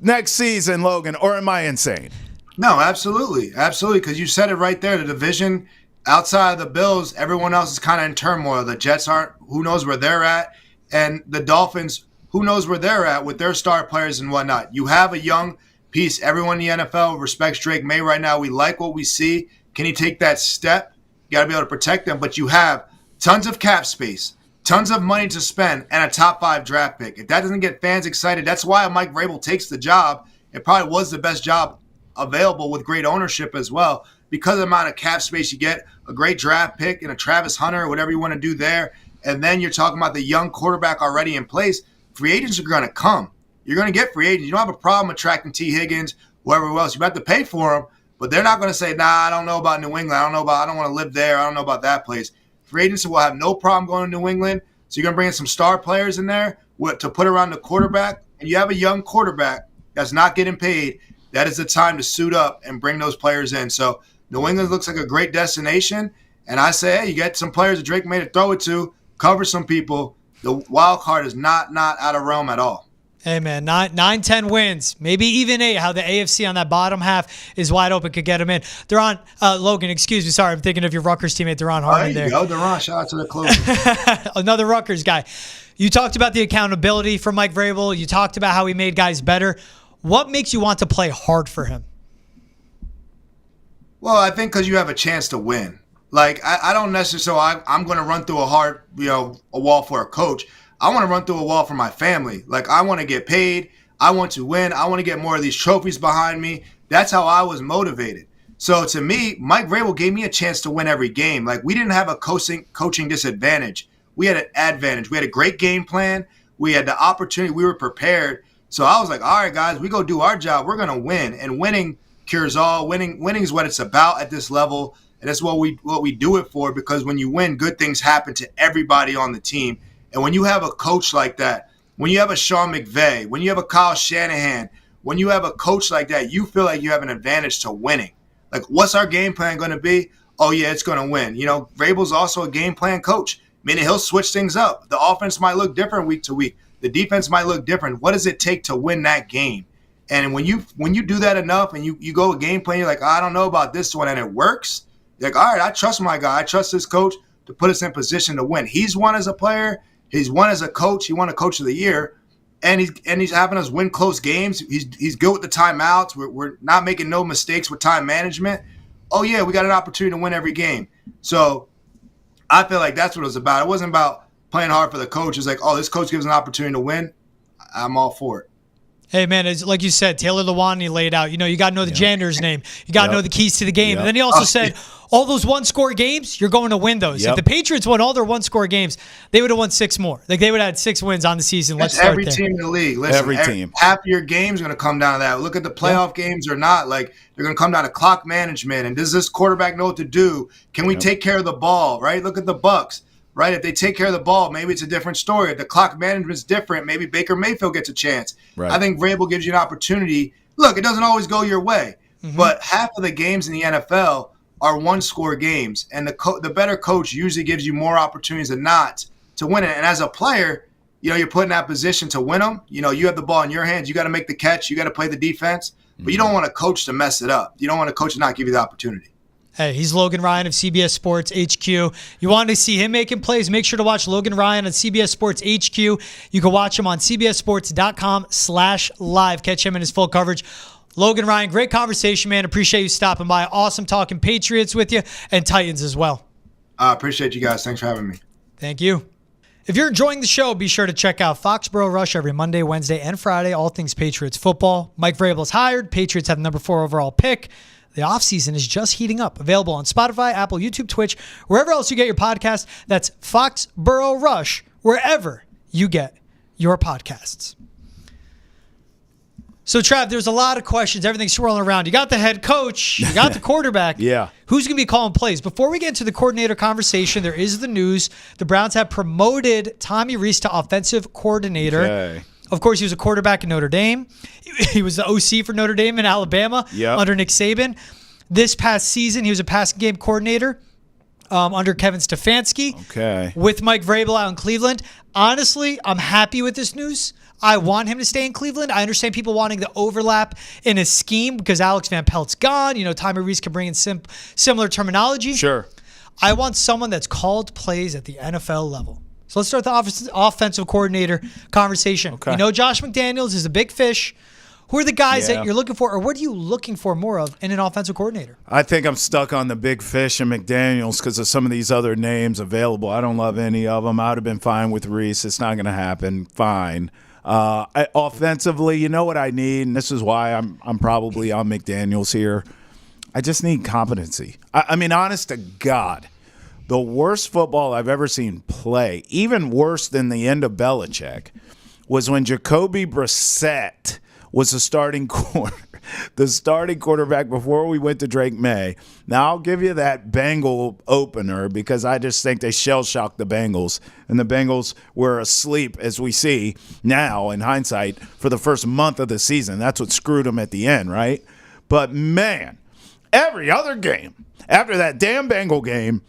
next season, Logan, or am I insane? No, absolutely. Absolutely, because you said it right there. The division outside of the Bills, everyone else is kind of in turmoil. The Jets aren't. Who knows where they're at? And the Dolphins, who knows where they're at with their star players and whatnot. You have a young piece. Everyone in the NFL respects Drake May right now. We like what we see. Can he take that step? You got to be able to protect them. But you have tons of cap space, tons of money to spend, and a top 5 draft pick. If that doesn't get fans excited, that's why Mike Vrabel takes the job. It probably was the best job available with great ownership as well. Because of the amount of cap space you get, a great draft pick and a Travis Hunter or whatever you want to do there. And then you're talking about the young quarterback already in place. Free agents are going to come. You're going to get free agents. You don't have a problem attracting T. Higgins, whoever else. You have to pay for them, but they're not going to say, nah, I don't know about New England. I don't want to live there. I don't know about that place. Free agents will have no problem going to New England. So you're going to bring in some star players in there to put around the quarterback, and you have a young quarterback that's not getting paid, that is the time to suit up and bring those players in. So New England looks like a great destination. And I say, hey, you get some players that Drake made to throw it to, cover some people. The wild card is not out of realm at all. Hey, man, 9-10 wins, maybe even 8. How the AFC on that bottom half is wide open could get them in. Deron, Logan, excuse me, sorry, I'm thinking of your Rutgers teammate, Deron Harmon there. There you go, Deron, shout out to the closer. Another Rutgers guy. You talked about the accountability from Mike Vrabel. You talked about how he made guys better. What makes you want to play hard for him? Well, I think because you have a chance to win. Like, I don't necessarily, I'm going to run through a wall for a coach. I want to run through a wall for my family. Like, I want to get paid. I want to win. I want to get more of these trophies behind me. That's how I was motivated. So to me, Mike Vrabel gave me a chance to win every game. Like, we didn't have a coaching disadvantage. We had an advantage. We had a great game plan. We had the opportunity. We were prepared. So I was like, all right, guys, we go do our job. We're going to win. And winning cures all. Winning is what it's about at this level. And that's what we do it for, because when you win, good things happen to everybody on the team. And when you have a coach like that, when you have a Sean McVay, when you have a Kyle Shanahan, when you have a coach like that, you feel like you have an advantage to winning. Like, what's our game plan going to be? Oh, yeah, it's going to win. You know, Vrabel's also a game plan coach, meaning he'll switch things up. The offense might look different week to week. The defense might look different. What does it take to win that game? And when you do that enough and you go a game plan, you're like, I don't know about this one, and it works, you're like, all right, I trust my guy. I trust this coach to put us in position to win. He's won as a player. He's won as a coach. He won a coach of the year. And he's having us win close games. He's good with the timeouts. We're not making no mistakes with time management. Oh, yeah, we got an opportunity to win every game. So I feel like that's what it was about. It wasn't about playing hard for the coach. It's like, oh, this coach gives an opportunity to win. I'm all for it. Hey, man, it's like you said, Taylor Lewan laid out. You know, you got to know the janitor's name. You got to know the keys to the game. And then he also said, all those one-score games, you're going to win those. If the Patriots won all their one-score games, they would have won 6 more. Like, they would have had 6 wins on the season. That's every team in the league. Listen, every team. Half your games are going to come down to that. Look at the playoff games or not. Like, they're going to come down to clock management. And does this quarterback know what to do? Can we take care of the ball, right? Look at the Bucs. Right? If they take care of the ball, maybe it's a different story. If the clock management's different, maybe Baker Mayfield gets a chance. Right. I think Vrabel gives you an opportunity. Look, it doesn't always go your way, but half of the games in the NFL are one-score games, and the better coach usually gives you more opportunities than not to win it. And as a player, you know, you're put in that position to win them. You know, you have the ball in your hands. You got to make the catch. You got to play the defense, but you don't want a coach to mess it up. You don't want a coach to not give you the opportunity. Hey, he's Logan Ryan of CBS Sports HQ. You want to see him making plays? Make sure to watch Logan Ryan on CBS Sports HQ. You can watch him on cbssports.com/live. Catch him in his full coverage. Logan Ryan, great conversation, man. Appreciate you stopping by. Awesome talking Patriots with you and Titans as well. I appreciate you guys. Thanks for having me. Thank you. If you're enjoying the show, be sure to check out Foxborough Rush every Monday, Wednesday, and Friday. All things Patriots football. Mike Vrabel is hired. Patriots have the number 4 overall pick. The offseason is just heating up. Available on Spotify, Apple, YouTube, Twitch, wherever else you get your podcast. That's Foxborough Rush, wherever you get your podcasts. So, Trav, there's a lot of questions. Everything's swirling around. You got the head coach. You got the quarterback. Yeah. Who's going to be calling plays? Before we get into the coordinator conversation, there is the news. The Browns have promoted Tommy Rees to offensive coordinator. Okay. Of course, he was a quarterback in Notre Dame. He was the OC for Notre Dame in Alabama under Nick Saban. This past season, he was a passing game coordinator under Kevin Stefanski with Mike Vrabel out in Cleveland. Honestly, I'm happy with this news. I want him to stay in Cleveland. I understand people wanting the overlap in his scheme because Alex Van Pelt's gone. You know, Tommy Rees can bring in similar terminology. Sure. I want someone that's called plays at the NFL level. So let's start the offensive coordinator conversation. Okay. You know Josh McDaniels is a big fish. Who are the guys that you're looking for, or what are you looking for more of in an offensive coordinator? I think I'm stuck on the big fish and McDaniels because of some of these other names available. I don't love any of them. I would have been fine with Reese. It's not going to happen. Fine. Offensively, you know what I need, and this is why I'm probably on McDaniels here. I just need competency. I mean, honest to God, the worst football I've ever seen play, even worse than the end of Belichick, was when Jacoby Brissett was the starting the starting quarterback before we went to Drake May. Now, I'll give you that Bengal opener because I just think they shell-shocked the Bengals, and the Bengals were asleep, as we see now in hindsight, for the first month of the season. That's what screwed them at the end, right? But, man, every other game, after that damn Bengal game,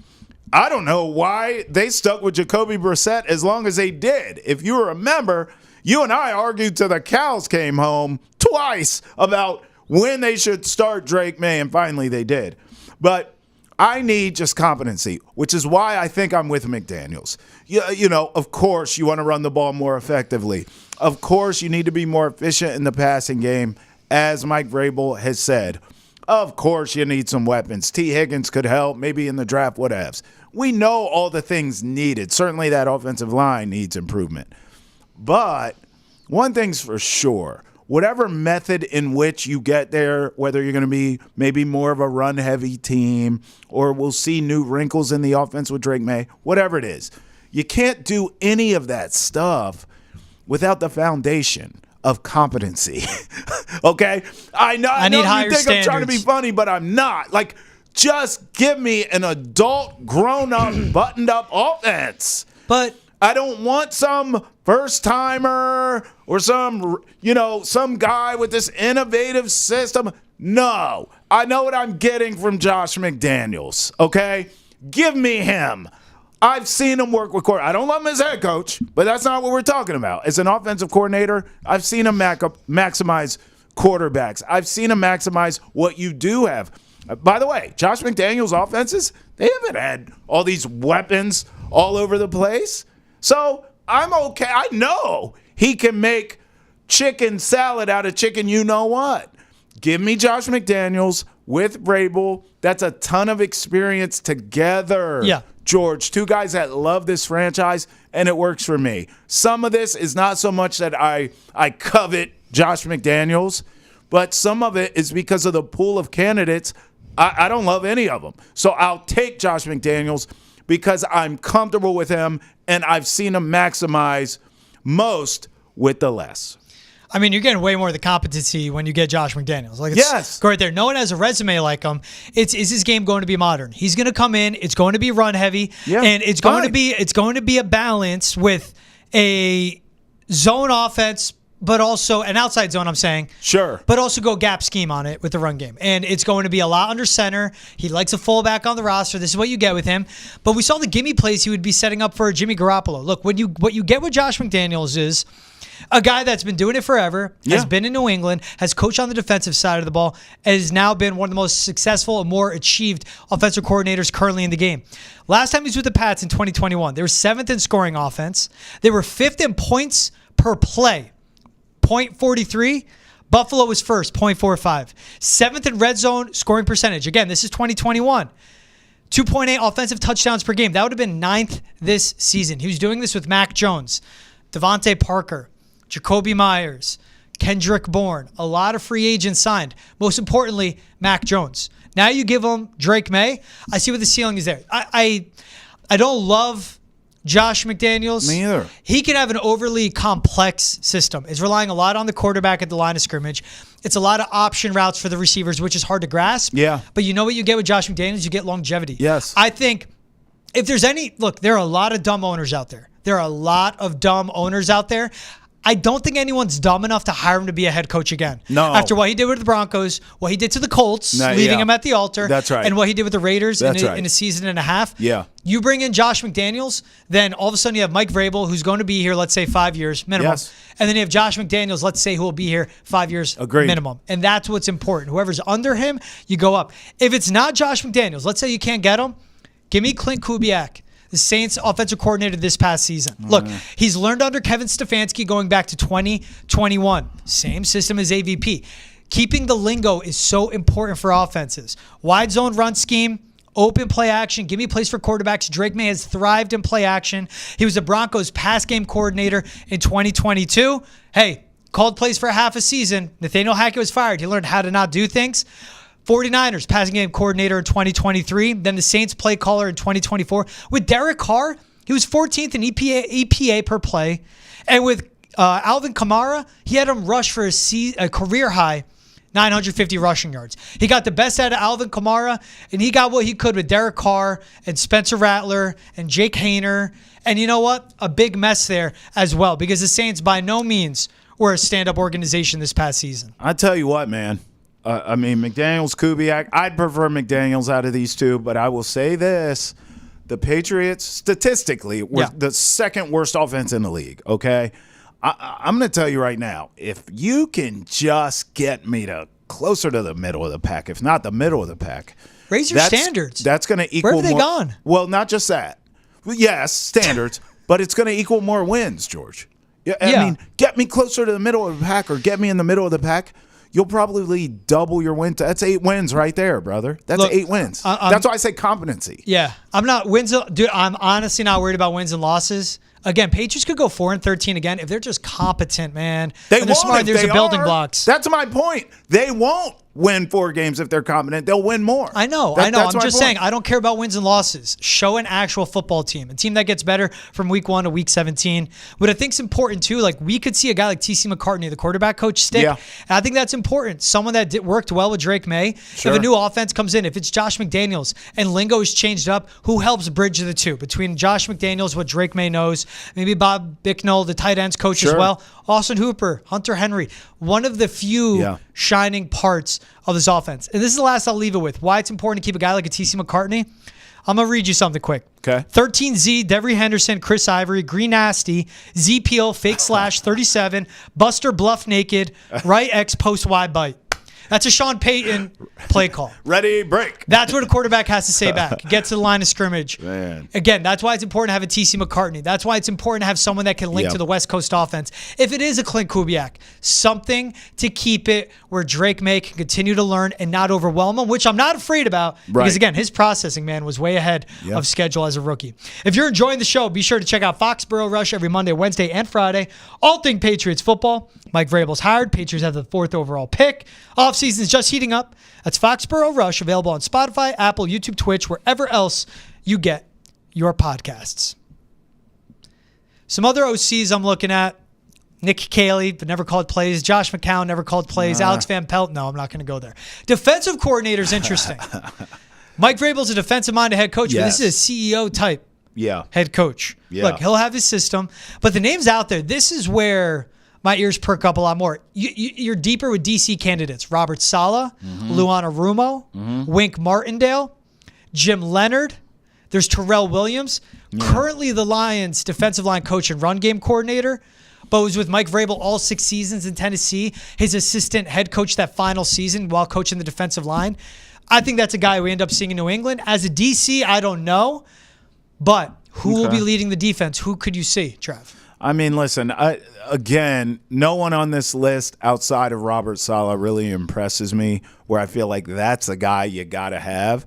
I don't know why they stuck with Jacoby Brissett as long as they did. If you remember, you and I argued till the cows came home twice about when they should start Drake May, and finally they did. But I need just competency, which is why I think I'm with McDaniels. You know, of course you want to run the ball more effectively. Of course you need to be more efficient in the passing game, as Mike Vrabel has said. Of course you need some weapons. T. Higgins could help, maybe in the draft, whatevs. We know all the things needed. Certainly that offensive line needs improvement. But one thing's for sure. Whatever method in which you get there, whether you're going to be maybe more of a run-heavy team or we'll see new wrinkles in the offense with Drake May, whatever it is, you can't do any of that stuff without the foundation of competency. Okay? I know need higher you think standards. I'm trying to be funny, but I'm not. Like, just give me an adult, grown-up, buttoned-up offense. But I don't want some first-timer or some guy with this innovative system. No. I know what I'm getting from Josh McDaniels, okay? Give me him. I've seen him work with coordinators. I don't love him as head coach, but that's not what we're talking about. As an offensive coordinator, I've seen him maximize quarterbacks. I've seen him maximize what you do have. By the way, Josh McDaniels' offenses, they haven't had all these weapons all over the place. So I'm okay. I know he can make chicken salad out of chicken you-know-what. Give me Josh McDaniels with Vrabel. That's a ton of experience together. Yeah. George, two guys that love this franchise, and it works for me. Some of this is not so much that I covet Josh McDaniels, but some of it is because of the pool of candidates. I don't love any of them. So I'll take Josh McDaniels because I'm comfortable with him, and I've seen him maximize most with the less. I mean, you're getting way more of the competency when you get Josh McDaniels. Like, it's Yes. right there. No one has a resume like him. Is his game going to be modern? He's going to come in. It's going to be run heavy, Yeah. and it's going to be a balance with a zone offense, but also an outside zone. I'm saying Sure. but also go gap scheme on it with the run game. And it's going to be a lot under center. He likes a fullback on the roster. This is what you get with him. But we saw the gimme plays he would be setting up for Jimmy Garoppolo. Look, what you get with Josh McDaniels is a guy that's been doing it forever, has been in New England, has coached on the defensive side of the ball, has now been one of the most successful and more achieved offensive coordinators currently in the game. Last time he was with the Pats in 2021, they were 7th in scoring offense. They were 5th in points per play, 0.43. Buffalo was first, 0.45. 7th in red zone scoring percentage. Again, this is 2021. 2.8 offensive touchdowns per game. That would have been 9th this season. He was doing this with Mac Jones, Devontae Parker, Jacoby Myers, Kendrick Bourne, a lot of free agents signed. Most importantly, Mac Jones. Now you give him Drake May. I see what the ceiling is there. I don't love Josh McDaniels. Me either. He can have an overly complex system. It's relying a lot on the quarterback at the line of scrimmage. It's a lot of option routes for the receivers, which is hard to grasp. Yeah. But you know what you get with Josh McDaniels? You get longevity. Yes. I think if there's any, look, there are a lot of dumb owners out there. I don't think anyone's dumb enough to hire him to be a head coach again. No. After what he did with the Broncos, what he did to the Colts, leaving him at the altar. That's right. And what he did with the Raiders That's right. in a season and a half. Yeah. You bring in Josh McDaniels, then all of a sudden you have Mike Vrabel, who's going to be here, let's say 5 years minimum. Yes. And then you have Josh McDaniels, let's say, who will be here 5 years Agreed. minimum. And that's what's important. Whoever's under him, you go up. If it's not Josh McDaniels, let's say you can't get him, give me Clint Kubiak, the Saints offensive coordinator this past season. Look, he's learned under Kevin Stefanski going back to 2021. Same system as AVP. Keeping the lingo is so important for offenses. Wide zone run scheme, open play action, give me plays for quarterbacks. Drake May has thrived in play action. He was the Broncos pass game coordinator in 2022. Hey, called plays for half a season. Nathaniel Hackett was fired. He learned how to not do things. 49ers passing game coordinator in 2023. Then the Saints play caller in 2024. With Derek Carr, he was 14th in EPA per play. And with Alvin Kamara, he had him rush for a career high 950 rushing yards. He got the best out of Alvin Kamara, and he got what he could with Derek Carr and Spencer Rattler and Jake Hayner. And you know what? A big mess there as well, because the Saints by no means were a stand-up organization this past season. I tell you what, man. McDaniels, Kubiak, I'd prefer McDaniels out of these two, but I will say this. The Patriots, statistically, were the second worst offense in the league, okay? I'm going to tell you right now, if you can just get me to closer to the middle of the pack, if not the middle of the pack. Raise your standards. That's going to equal more. Where have they gone? Well, not just that. Yes, standards, but it's going to equal more wins, George. I mean, get me closer to the middle of the pack or get me in the middle of the pack. You'll probably double your win. That's 8 wins right there, brother. That's 8 wins. That's why I say competency. Yeah. I'm honestly not worried about wins and losses. Again, Patriots could go 4-13 again if they're just competent, man. They won't. Smart, there's the building blocks. That's my point. They won't win 4 games if they're competent. They'll win more. I know. I'm just saying, I don't care about wins and losses. Show an actual football team, a team that gets better from week 1 to week 17. What I think's important too, like we could see a guy like T.C. McCartney, the quarterback coach, stick. Yeah. And I think that's important. Someone that worked well with Drake May. Sure. If a new offense comes in, if it's Josh McDaniels and lingo is changed up, who helps bridge the two between Josh McDaniels, what Drake May knows, maybe Bob Bicknell, the tight ends coach as well, Austin Hooper, Hunter Henry, one of the few shining parts of this offense. And this is the last I'll leave it with. Why it's important to keep a guy like a T.C. McCartney. I'm going to read you something quick. Okay. 13Z, Devery Henderson, Chris Ivory, Green Nasty, Z Peel, Fake Slash, 37, Buster Bluff Naked, Right X Post Wide Bite. That's a Sean Payton play call. Ready, break. That's what a quarterback has to say back. Get to the line of scrimmage. Man. Again, that's why it's important to have a T.C. McCartney. That's why it's important to have someone that can link to the West Coast offense. If it is a Clint Kubiak, something to keep it where Drake May can continue to learn and not overwhelm him, which I'm not afraid about because, again, his processing, man, was way ahead of schedule as a rookie. If you're enjoying the show, be sure to check out Foxborough Rush every Monday, Wednesday, and Friday. All thing Patriots football. Mike Vrabel's hired. Patriots have the 4th overall pick. Offseason is just heating up. That's Foxborough Rush, available on Spotify, Apple, YouTube, Twitch, wherever else you get your podcasts. Some other OCs I'm looking at. Nick Caley, but never called plays. Josh McCown, never called plays. Alex Van Pelt, no, I'm not going to go there. Defensive coordinator's interesting. Mike Vrabel's a defensive-minded head coach, but this is a CEO type head coach. Look, he'll have his system, but the name's out there. This is where my ears perk up a lot more. You're deeper with DC candidates. Robert Saleh, Luan Arumo, Wink Martindale, Jim Leonard. There's Terrell Williams. Currently the Lions defensive line coach and run game coordinator, but was with Mike Vrabel all 6 seasons in Tennessee. His assistant head coach that final season while coaching the defensive line. I think that's a guy we end up seeing in New England. As a DC, I don't know, but who will be leading the defense? Who could you see, Trav? I mean, listen, again, no one on this list outside of Robert Saleh really impresses me, where I feel like that's a guy you got to have.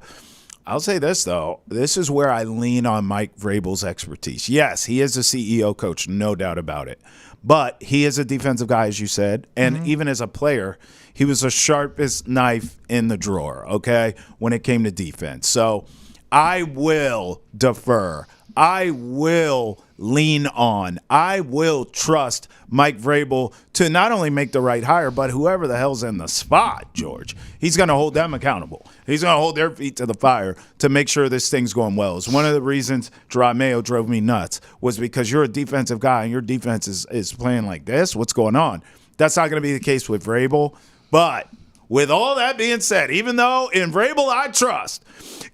I'll say this, though. This is where I lean on Mike Vrabel's expertise. Yes, he is a CEO coach, no doubt about it. But he is a defensive guy, as you said, and even as a player, he was the sharpest knife in the drawer, okay, when it came to defense. So I will defer. I will lean on. I will trust Mike Vrabel to not only make the right hire, but whoever the hell's in the spot, George. He's going to hold them accountable. He's going to hold their feet to the fire to make sure this thing's going well. It's one of the reasons Gerard Mayo drove me nuts was because you're a defensive guy and your defense is playing like this. What's going on? That's not going to be the case with Vrabel. But with all that being said, even though in Vrabel I trust,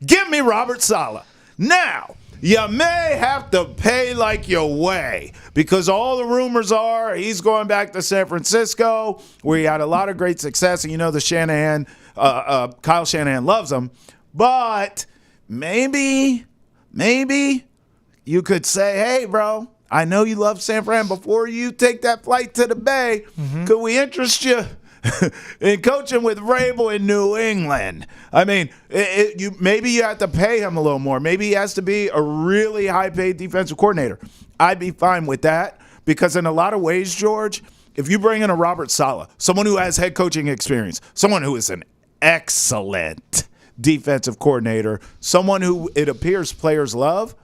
give me Robert Saleh. Now, you may have to pay like you weigh because all the rumors are he's going back to San Francisco where he had a lot of great success. And you know the Shanahan, Kyle Shanahan loves him. But maybe you could say, hey, bro, I know you love San Fran. Before you take that flight to the Bay, could we interest you in coaching with Vrabel in New England? I mean, maybe you have to pay him a little more. Maybe he has to be a really high-paid defensive coordinator. I'd be fine with that because in a lot of ways, George, if you bring in a Robert Saleh, someone who has head coaching experience, someone who is an excellent defensive coordinator, someone who it appears players love,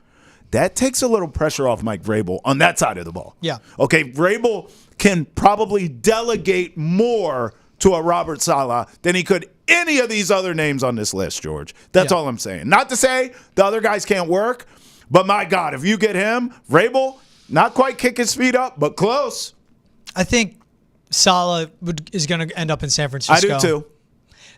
that takes a little pressure off Mike Vrabel on that side of the ball. Yeah. Okay, Vrabel can probably delegate more to a Robert Saleh than he could any of these other names on this list, George. That's all I'm saying. Not to say the other guys can't work, but my God, if you get him, Vrabel, not quite kick his feet up, but close. I think Saleh is going to end up in San Francisco. I do too.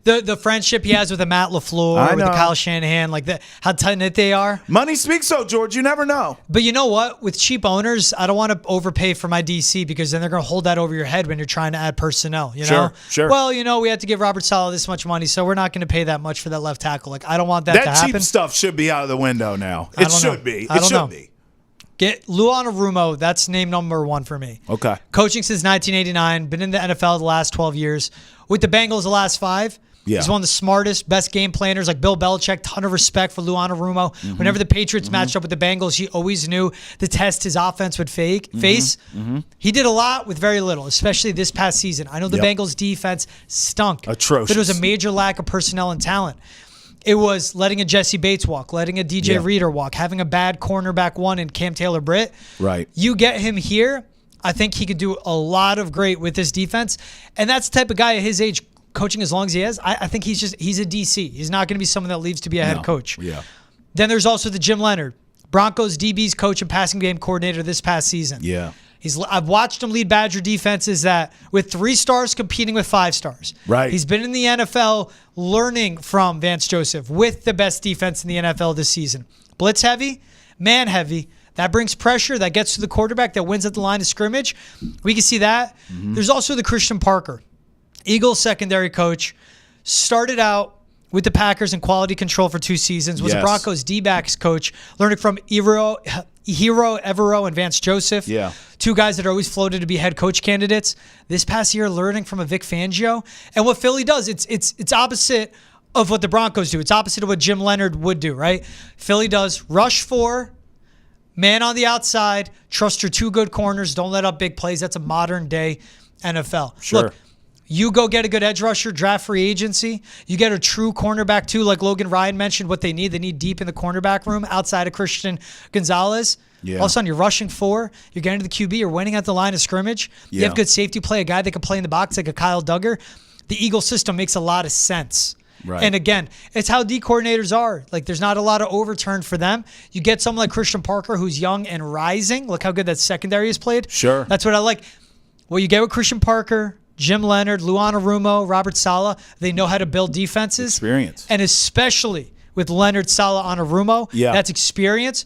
The friendship he has with the Matt LaFleur, with the Kyle Shanahan, like how tight-knit they are. Money speaks so, George. You never know. But you know what? With cheap owners, I don't want to overpay for my DC because then they're going to hold that over your head when you're trying to add personnel. You know? Sure. Well, we had to give Robert Saleh this much money, so we're not going to pay that much for that left tackle. Like, I don't want that to happen. That cheap stuff should be out of the window now. It should be. It should be. Get Luan Arumo. That's name number one for me. Okay. Coaching since 1989. Been in the NFL the last 12 years. With the Bengals the last 5. Yeah. He's one of the smartest, best game planners, like Bill Belichick. Ton of respect for Luan Arumo. Mm-hmm. Whenever the Patriots matched up with the Bengals, he always knew the test his offense would face. Mm-hmm. He did a lot with very little, especially this past season. I know the Bengals defense stunk. Atrocious. But it was a major lack of personnel and talent. It was letting a Jesse Bates walk, letting a DJ Reader walk, having a bad cornerback one in Cam Taylor-Britt. Right. You get him here, I think he could do a lot of great with this defense. And that's the type of guy at his age, coaching as long as he is, I think he's a DC. He's not going to be someone that leaves to be a head coach. Yeah. Then there's also the Jim Leonard, Broncos DB's coach and passing game coordinator this past season. Yeah. I've watched him lead Badger defenses that with 3 stars competing with 5 stars. Right. He's been in the NFL learning from Vance Joseph with the best defense in the NFL this season. Blitz heavy, man heavy. That brings pressure. That gets to the quarterback. That wins at the line of scrimmage. We can see that. Mm-hmm. There's also the Christian Parker, Eagles secondary coach. Started out with the Packers in quality control for 2 seasons. Was a Broncos D-backs coach, learning from Hero, Evero, and Vance Joseph. Yeah. 2 guys that are always floated to be head coach candidates. This past year, learning from a Vic Fangio. And what Philly does, it's opposite of what the Broncos do. It's opposite of what Jim Leonard would do, right? Philly does rush 4, man on the outside, trust your 2 good corners, don't let up big plays. That's a modern day NFL. Sure. Look, you go get a good edge rusher, draft free agency. You get a true cornerback too, like Logan Ryan mentioned what they need. They need deep in the cornerback room outside of Christian Gonzalez. Yeah. All of a sudden, you're rushing 4. You're getting to the QB. You're winning at the line of scrimmage. Yeah. You have good safety play, a guy that can play in the box like a Kyle Duggar. The Eagle system makes a lot of sense. Right. And again, it's how D coordinators are. Like, there's not a lot of overturn for them. You get someone like Christian Parker, who's young and rising. Look how good that secondary is played. Sure. That's what I like. What you get with Christian Parker, Jim Leonard, Luan Arumo, Robert Saleh, they know how to build defenses. Experience. And especially with Leonard, Saleh, on Arumo, that's experience.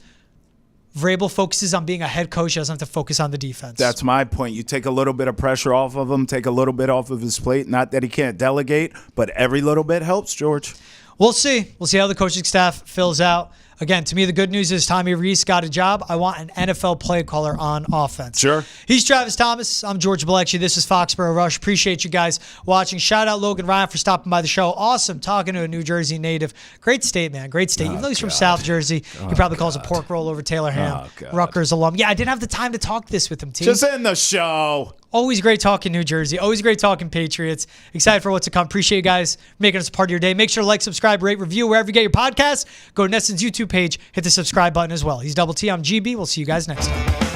Vrabel focuses on being a head coach. He doesn't have to focus on the defense. That's my point. You take a little bit of pressure off of him, take a little bit off of his plate. Not that he can't delegate, but every little bit helps, George. We'll see. We'll see how the coaching staff fills out. Again, to me, the good news is Tommy Rees got a job. I want an NFL play caller on offense. Sure. He's Travis Thomas. I'm George Balekji. This is Foxborough Rush. Appreciate you guys watching. Shout out Logan Ryan for stopping by the show. Awesome talking to a New Jersey native. Great state, man. Great state. Even though he's from South Jersey, he probably calls a pork roll over Taylor Ham. Rutgers alum. Yeah, I didn't have the time to talk this with him, T. Just in the show. Always great talking New Jersey. Always great talking Patriots. Excited for what's to come. Appreciate you guys making us a part of your day. Make sure to like, subscribe, rate, review wherever you get your podcasts. Go to Nesson's YouTube page. Hit the subscribe button as well. He's Double T. I'm GB. We'll see you guys next time.